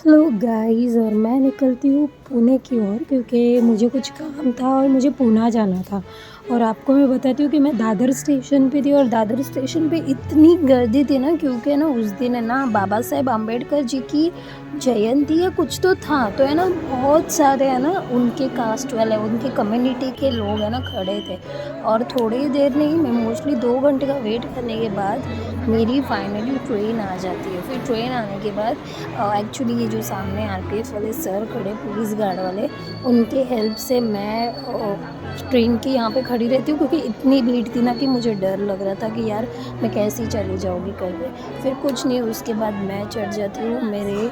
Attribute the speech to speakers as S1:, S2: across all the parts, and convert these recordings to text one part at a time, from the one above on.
S1: Hello guys. और मैं निकलती हूँ पुणे की ओर क्योंकि मुझे कुछ काम था और मुझे पूना जाना था। और आपको मैं बताती हूँ कि मैं दादर स्टेशन पे थी और दादर स्टेशन पे इतनी गर्दी थी ना, क्योंकि ना उस दिन है ना बाबा साहेब अम्बेडकर जी की जयंती या कुछ तो था। तो है ना बहुत सारे है ना उनके कास्ट वाले, उनके कम्युनिटी के लोग है ना खड़े थे। और थोड़ी देर नहीं, मैं मोस्टली 2 घंटे का वेट करने के बाद मेरी फाइनली ट्रेन आ जाती है। फिर ट्रेन आने के बाद एक्चुअली ये जो सामने आरपीएफ वाले सर खड़े, पुलिस गार्ड वाले, उनके हेल्प से मैं ट्रेन के यहाँ पे खड़ी रहती हूँ, क्योंकि इतनी भीड़ थी ना कि मुझे डर लग रहा था कि यार मैं कैसी चली जाऊँगी करके। फिर कुछ नहीं, उसके बाद मैं चढ़ जाती हूँ मेरे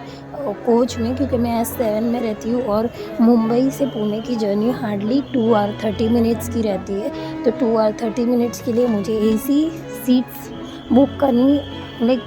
S1: कोच में, क्योंकि मैं S7 में रहती हूँ और मुंबई से पुणे की जर्नी हार्डली 2 आवर 30 मिनट्स की रहती है। तो 2 आवर 30 मिनट्स के लिए मुझे एसी सीट्स बुक करनी लाइक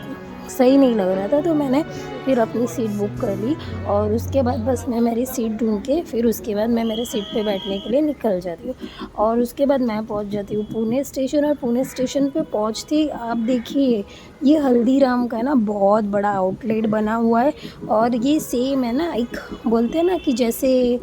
S1: सही नहीं लग रहा था। तो मैंने फिर अपनी सीट बुक कर ली और उसके बाद बस मैं मेरी सीट ढूंढ के फिर उसके बाद मैं मेरे सीट पे बैठने के लिए निकल जाती हूँ। और उसके बाद मैं पहुँच जाती हूँ पुणे स्टेशन। और पुणे स्टेशन पे पहुँचते आप देखिए, ये हल्दीराम का है ना बहुत बड़ा आउटलेट बना हुआ है। और ये सेम है ना, एक बोलते हैं ना कि जैसे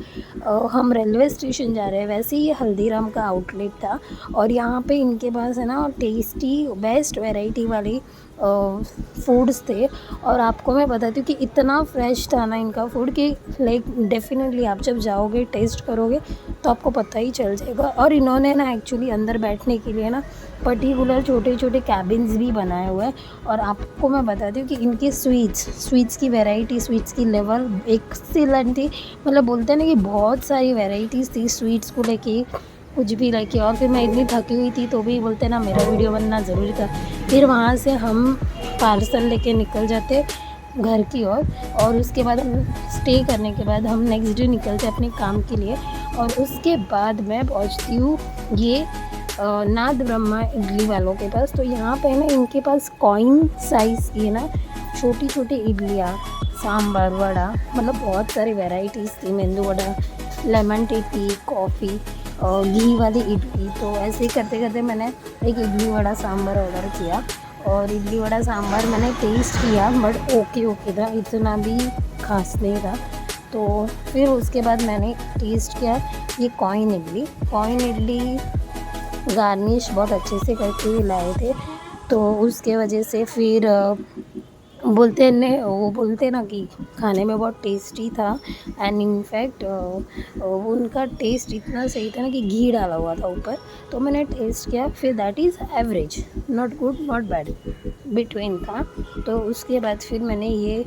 S1: हम रेलवे स्टेशन जा रहे हैं, वैसे ही ये हल्दीराम का आउटलेट था। और यहाँ पे इनके पास है ना टेस्टी बेस्ट वैरायटी वाली फूड्स थे। और आपको मैं बताती हूँ कि इतना फ्रेश था ना इनका फूड कि लाइक डेफिनेटली आप जब जाओगे टेस्ट करोगे तो आपको पता ही चल जाएगा। और इन्होंने ना एक्चुअली अंदर बैठने के लिए ना पर्टिकुलर छोटे छोटे कैबिन्स भी बनाए हुए हैं। और आपको मैं बताती हूँ कि इनकी स्वीट्स की वैरायटी, स्वीट्स की लेवल एक्सीलेंट थी। मतलब बोलते हैं ना कि बहुत सारी वैरायटीज़ थी स्वीट्स को लेके, कुछ भी लेके। और फिर मैं इतनी थकी हुई थी तो भी बोलते ना मेरा वीडियो बनना ज़रूरी था। फिर वहाँ से हम पार्सल लेके निकल जाते घर की ओर। और उसके बाद हम स्टे करने के बाद हम नेक्स्ट डे निकलते अपने काम के लिए। और उसके बाद मैं पहुँचती हूँ ये नाथ ब्रह्मा इडली वालों के पास। तो यहाँ पे ना इनके पास कॉइन साइज़ की ना छोटी छोटी इडलियाँ, सांभर, वड़ा, मतलब बहुत सारी वेराइटीज़ थी। मेंदू वड़ा, लेमन टी, कॉफ़ी और घी वाली इडली। तो ऐसे ही करते करते मैंने एक इडली वड़ा सांभर ऑर्डर किया। और इडली वड़ा सांभर मैंने टेस्ट किया बट ओके था, इतना भी खास नहीं था। तो फिर उसके बाद मैंने टेस्ट किया ये कॉइन इडली गार्निश बहुत अच्छे से करके ही लाए थे। तो उसके वजह से फिर वो बोलते हैं ना कि खाने में बहुत टेस्टी था। एंड इनफैक्ट उनका टेस्ट इतना सही था ना कि घी डाला हुआ था ऊपर। तो मैंने टेस्ट किया, फिर that is average, not good not bad, between था। तो उसके बाद फिर मैंने ये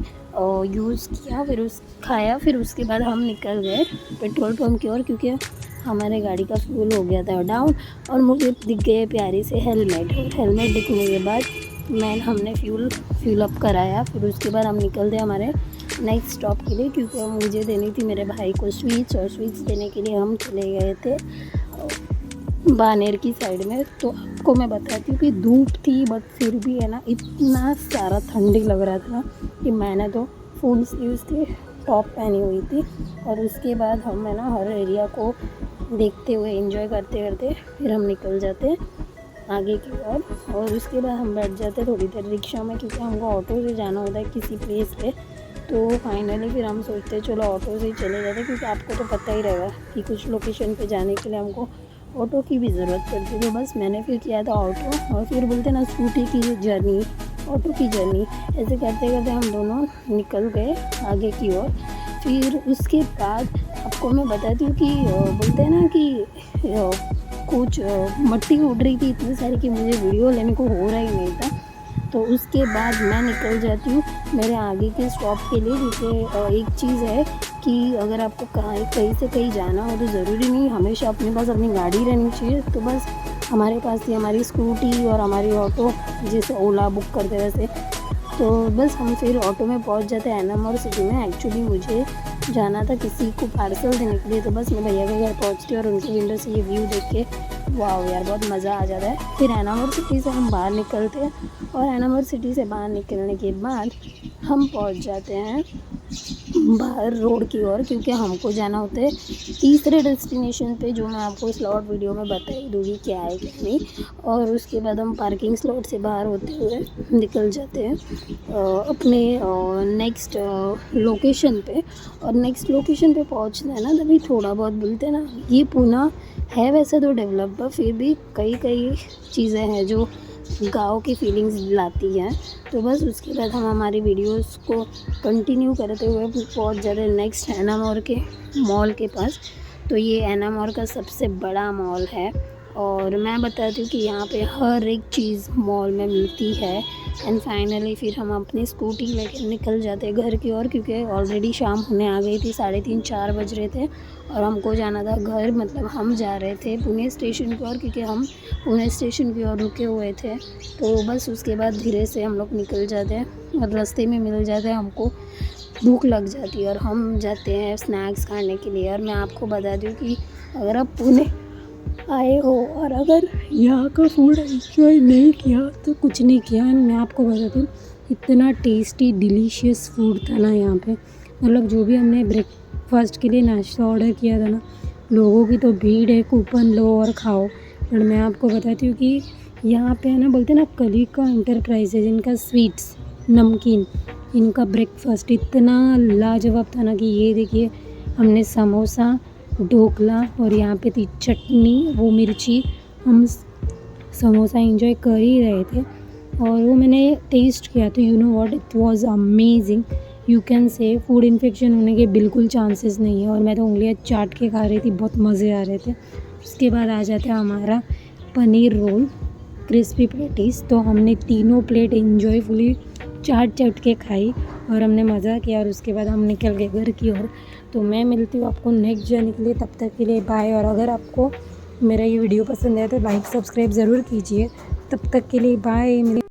S1: यूज़ किया, फिर खाया। फिर उसके बाद हम निकल गए पेट्रोल पम्प की ओर, क्योंकि हमारे गाड़ी का फ्यूल हो गया था डाउन। और मुझे दिख गए प्यारे से हेलमेट दिखने के बाद हमने फ्यूल अप कराया। फिर उसके बाद हम निकलते हमारे नेक्स्ट स्टॉप के लिए, क्योंकि मुझे देनी थी मेरे भाई को स्वीट्स। और स्वीट्स देने के लिए हम चले गए थे बानेर की साइड में। तो आपको मैं बताती हूँ कि धूप थी बट फिर भी है ना इतना सारा ठंडी लग रहा था कि मैंने तो फुल स्लीव्स की टॉप पहनी हुई थी। और उसके बाद हम है ना हर एरिया को देखते हुए एंजॉय करते करते फिर हम निकल जाते आगे की ओर। और उसके बाद हम बैठ जाते थोड़ी देर रिक्शा में, क्योंकि हमको ऑटो से जाना होता है किसी प्लेस पे। तो फाइनली फिर हम सोचते चलो ऑटो से ही चले जाते, क्योंकि आपको तो पता ही रहेगा कि कुछ लोकेशन पे जाने के लिए हमको ऑटो की भी ज़रूरत पड़ती है। तो बस मैंने फिर किया था ऑटो, और फिर बोलते ना स्कूटी की जर्नी, ऑटो की जर्नी, ऐसे करते करते हम दोनों निकल गए आगे की ओर। फिर उसके बाद आपको मैं बताती हूँ कि बोलते हैं ना कि कुछ मट्टी उड़ रही थी इतनी सारी कि मुझे वीडियो लेने को हो रहा ही नहीं था। तो उसके बाद मैं निकल जाती हूँ मेरे आगे के स्टॉप के लिए, क्योंकि एक चीज़ है कि अगर आपको कहीं से कहीं जाना हो तो ज़रूरी नहीं हमेशा अपने पास अपनी गाड़ी रहनी चाहिए। तो बस हमारे पास थी हमारी स्कूटी और हमारी ऑटो, जैसे ओला बुक करते वैसे। तो बस हम फिर ऑटो में पहुंच जाते हैं एनएम और सिटी में। एक्चुअली मुझे जाना था किसी को पार्सल देने के लिए। तो बस मैं भैया के घर पहुंचती और उनकी विंडो से ये व्यू देख के वाह यार, बहुत मज़ा आ जाता है। फिर एनामोर सिटी से हम बाहर निकलते हैं और एनामोर सिटी से बाहर निकलने के बाद हम पहुंच जाते हैं बाहर रोड की ओर, क्योंकि हमको जाना होता है तीसरे डेस्टिनेशन पे, जो मैं आपको स्लॉट वीडियो में बता ही दूँगी क्या है क्या नहीं। और उसके बाद हम पार्किंग स्लॉट से बाहर होते हुए निकल जाते हैं अपने नेक्स्ट लोकेशन पे। और नेक्स्ट लोकेशन पे पहुंचना है ना, तभी थोड़ा बहुत बोलते हैं ना, ये पूना है वैसे तो डेवलप, पर फिर भी कई चीज़ें हैं जो गाँव की फीलिंग्स लाती हैं। तो बस उसके बाद हम हमारी वीडियोस को कंटिन्यू करते हुए पहुंच जाते हैं नेक्स्ट एनामोर के मॉल के पास। तो ये एनामोर का सबसे बड़ा मॉल है और मैं बताती हूँ कि यहाँ पे हर एक चीज़ मॉल में मिलती है। एंड फाइनली फिर हम अपनी स्कूटी लेकर निकल जाते हैं घर की ओर, क्योंकि ऑलरेडी शाम होने आ गई थी, 3:30-4 बज रहे थे और हमको जाना था घर। मतलब हम जा रहे थे पुणे स्टेशन की ओर, क्योंकि हम पुणे स्टेशन की ओर रुके हुए थे। तो बस उसके बाद धीरे से हम लोग निकल जाते हैं और रास्ते में मिल जाते हैं हमको भूख लग जाती है और हम जाते हैं स्नैक्स खाने के लिए। और मैं आपको बता दूँ कि अगर आप पुणे आए हो और अगर यहाँ का फूड एंजॉय नहीं किया तो कुछ नहीं किया। मैं आपको बताती हूँ, इतना टेस्टी डिलीशियस फूड था ना यहाँ पे। मतलब जो भी हमने ब्रेकफास्ट के लिए नाश्ता ऑर्डर किया था ना, लोगों की तो भीड़ है, कूपन लो और खाओ। और मैं आपको बताती हूँ कि यहाँ पे है ना, बोलते हैं ना कलिका एंटरप्राइजेज, इनका स्वीट्स नमकीन, इनका ब्रेकफास्ट इतना लाजवाब था ना कि ये देखिए, हमने समोसा, ढोकला और यहाँ पे थी चटनी, वो मिर्ची। हम समोसा एंजॉय कर ही रहे थे और वो मैंने टेस्ट किया तो you know what, it was amazing. You can say food infection होने के बिल्कुल चांसेस नहीं है। और मैं तो उंगलियां चाट के खा रही थी, बहुत मज़े आ रहे थे। उसके बाद आ जाता है हमारा पनीर रोल, क्रिस्पी पैटीज़। तो हमने तीनों प्लेट एंजॉयफुली चाट के खाई और हमने मज़ा किया और उसके बाद हम निकल गए घर की ओर। तो मैं मिलती हूँ आपको नेक्स्ट जर्नी के लिए, तब तक के लिए बाय। और अगर आपको मेरा ये वीडियो पसंद है तो लाइक सब्सक्राइब ज़रूर कीजिए। तब तक के लिए बाय।